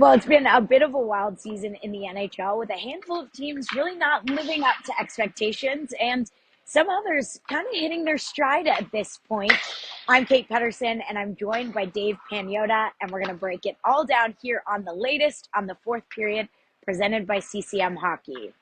Well, it's been a bit of a wild season in the NHL with a handful of teams really not living up to expectations and some others kind of hitting their stride at this point. I'm Kate Petterson and I'm joined by Dave Pagnotta, and we're going to break it all down here on the latest on the fourth period presented by CCM Hockey.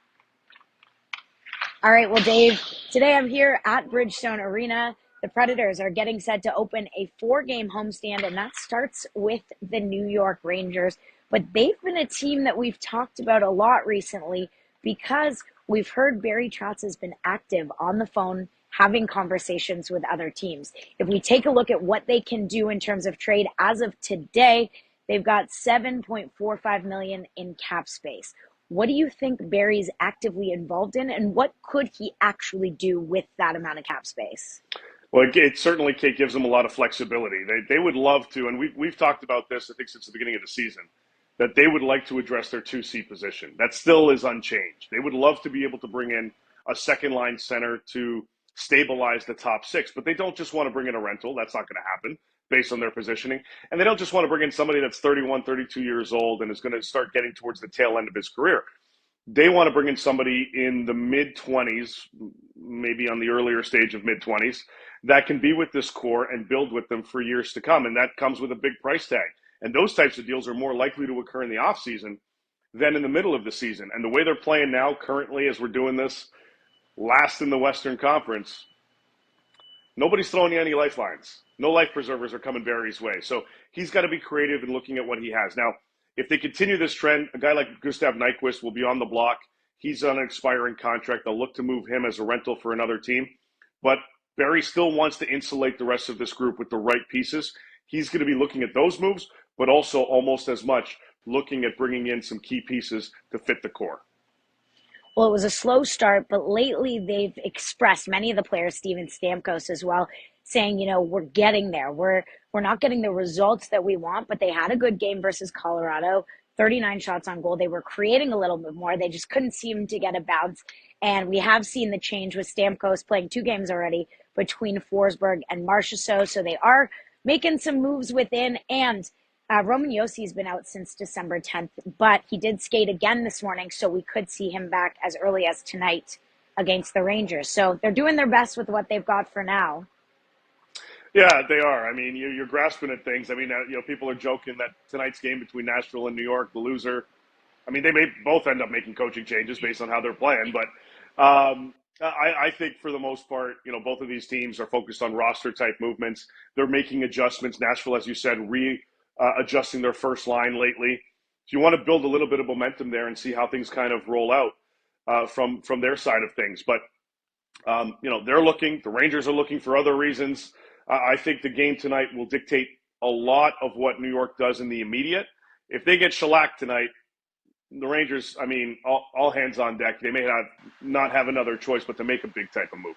All right, well, Dave, today I'm here at Bridgestone Arena. The Predators are getting set to open a 4-game homestand, and that starts with the New York Rangers. But they've been a team that we've talked about a lot recently because we've heard Barry Trotz has been active on the phone having conversations with other teams. If we take a look at what they can do in terms of trade as of today, they've got $7.45 million in cap space. What do you think Barry's actively involved in, and what could he actually do with that amount of cap space? Well, it certainly, Kate, gives them a lot of flexibility. They would love to, and we've talked about this, I think, since the beginning of the season, that they would like to address their 2C position. That still is unchanged. They would love to be able to bring in a second-line center to stabilize the top six, but they don't just want to bring in a rental. That's not going to happen based on their positioning. And they don't just want to bring in somebody that's 31, 32 years old and is going to start getting towards the tail end of his career. They want to bring in somebody in the mid-20s, maybe on the earlier stage of mid-20s, that can be with this core and build with them for years to come. And that comes with a big price tag. And those types of deals are more likely to occur in the offseason than in the middle of the season. And the way they're playing now, currently, as we're doing this, last in the Western Conference, nobody's throwing you any lifelines. No life preservers are coming Barry's way. So he's got to be creative in looking at what he has. Now, if they continue this trend, a guy like Gustav Nyquist will be on the block. He's on an expiring contract. They'll look to move him as a rental for another team. But Barry still wants to insulate the rest of this group with the right pieces. He's going to be looking at those moves, but also almost as much looking at bringing in some key pieces to fit the core. Well, it was a slow start, but lately they've expressed, many of the players, Steven Stamkos as well, saying, we're getting there. We're not getting the results that we want, but they had a good game versus Colorado, 39 shots on goal. They were creating a little bit more. They just couldn't seem to get a bounce. And we have seen the change with Stamkos playing 2 games already between Forsberg and Marchessault. So they are making some moves within, and Roman Yossi's been out since December 10th, but he did skate again this morning, so we could see him back as early as tonight against the Rangers. So they're doing their best with what they've got for now. Yeah, they are. I mean, you're grasping at things. I mean, people are joking that tonight's game between Nashville and New York, the loser. I mean, they may both end up making coaching changes based on how they're playing, but I think for the most part, both of these teams are focused on roster type movements. They're making adjustments. Nashville, as you said, adjusting their first line lately. So you want to build a little bit of momentum there and see how things kind of roll out from their side of things. But they're looking. The Rangers are looking for other reasons. I think the game tonight will dictate a lot of what New York does in the immediate. If they get shellacked tonight, the Rangers, I mean, all hands on deck. They may not have another choice but to make a big type of move.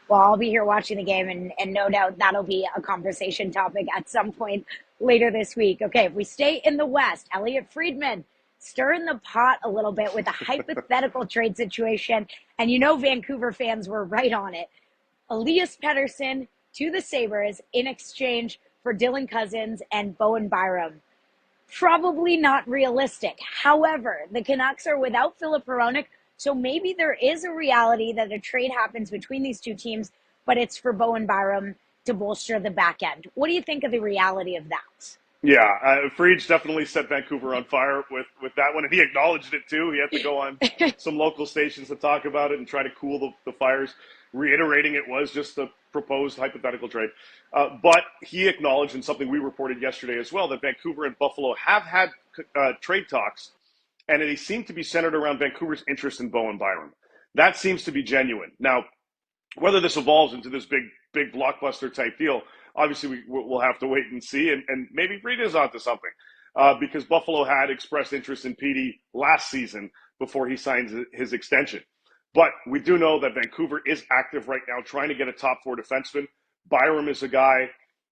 Well, I'll be here watching the game, and no doubt that'll be a conversation topic at some point later this week. Okay, if we stay in the West, Elliot Friedman stirring the pot a little bit with a hypothetical trade situation. And Vancouver fans were right on it. Elias Pettersson to the Sabres in exchange for Dylan Cousins and Bowen Byram. Probably not realistic. However, the Canucks are without Filip Hronek, so maybe there is a reality that a trade happens between these two teams, but it's for Bowen Byram to bolster the back end. What do you think of the reality of that? Yeah, Freed's definitely set Vancouver on fire with that one, and he acknowledged it too. He had to go on some local stations to talk about it and try to cool the fires, reiterating it was just a proposed hypothetical trade. But he acknowledged, in something we reported yesterday as well, that Vancouver and Buffalo have had trade talks, and they seem to be centered around Vancouver's interest in Bowen Byram. That seems to be genuine. Now, whether this evolves into this big blockbuster type deal, obviously we'll have to wait and see. And maybe Fried is onto something because Buffalo had expressed interest in Petey last season before he signs his extension. But we do know that Vancouver is active right now trying to get a top 4 defenseman. Byram is a guy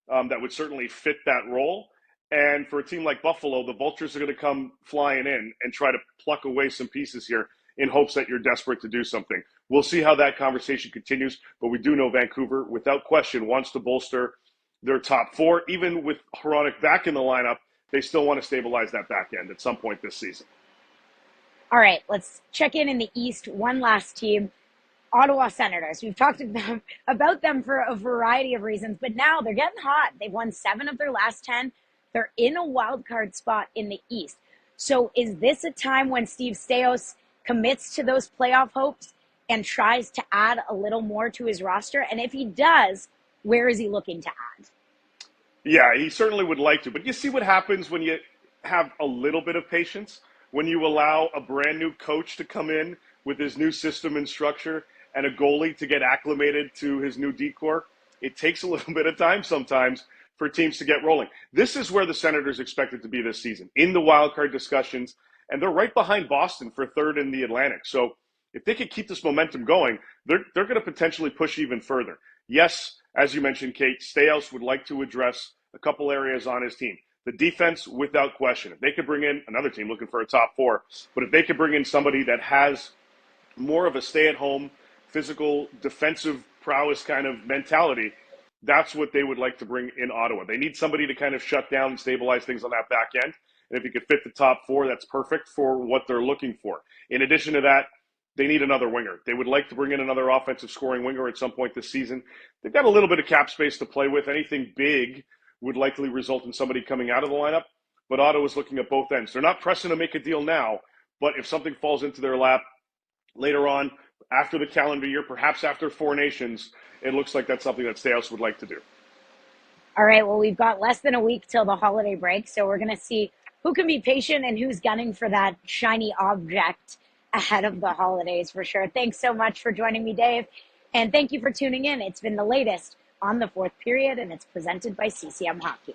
that would certainly fit that role. And for a team like Buffalo, the Vultures are going to come flying in and try to pluck away some pieces here in hopes that you're desperate to do something. We'll see how that conversation continues, but we do know Vancouver, without question, wants to bolster their top 4. Even with Hronek back in the lineup, they still want to stabilize that back end at some point this season. All right, let's check in the East. One last team, Ottawa Senators. We've talked about them for a variety of reasons, but now they're getting hot. They've won 7 of their last 10. They're in a wild card spot in the East. So is this a time when Steve Staios commits to those playoff hopes and tries to add a little more to his roster? And if he does, where is he looking to add? Yeah, he certainly would like to. But you see what happens when you have a little bit of patience, when you allow a brand new coach to come in with his new system and structure and a goalie to get acclimated to his new decor. It takes a little bit of time sometimes for teams to get rolling. This is where the Senators expected to be this season, in the wild card discussions, and they're right behind Boston for third in the Atlantic. So if they could keep this momentum going, they're going to potentially push even further. Yes, as you mentioned, Kate, Staios would like to address a couple areas on his team. The defense, without question. If they could bring in another team looking for a top 4, but if they could bring in somebody that has more of a stay-at-home, physical, defensive prowess kind of mentality, that's what they would like to bring in Ottawa. They need somebody to kind of shut down and stabilize things on that back end. And if you could fit the top 4, that's perfect for what they're looking for. In addition to that, they need another winger. They would like to bring in another offensive scoring winger at some point this season. They've got a little bit of cap space to play with. Anything big would likely result in somebody coming out of the lineup. But Ottawa's looking at both ends. They're not pressing to make a deal now, but if something falls into their lap later on, after the calendar year, perhaps after 4 Nations, it looks like that's something that Staios would like to do. All right, well, we've got less than a week till the holiday break, so we're going to see who can be patient and who's gunning for that shiny object ahead of the holidays for sure. Thanks so much for joining me, Dave, and thank you for tuning in. It's been the latest on the fourth period, and it's presented by CCM Hockey.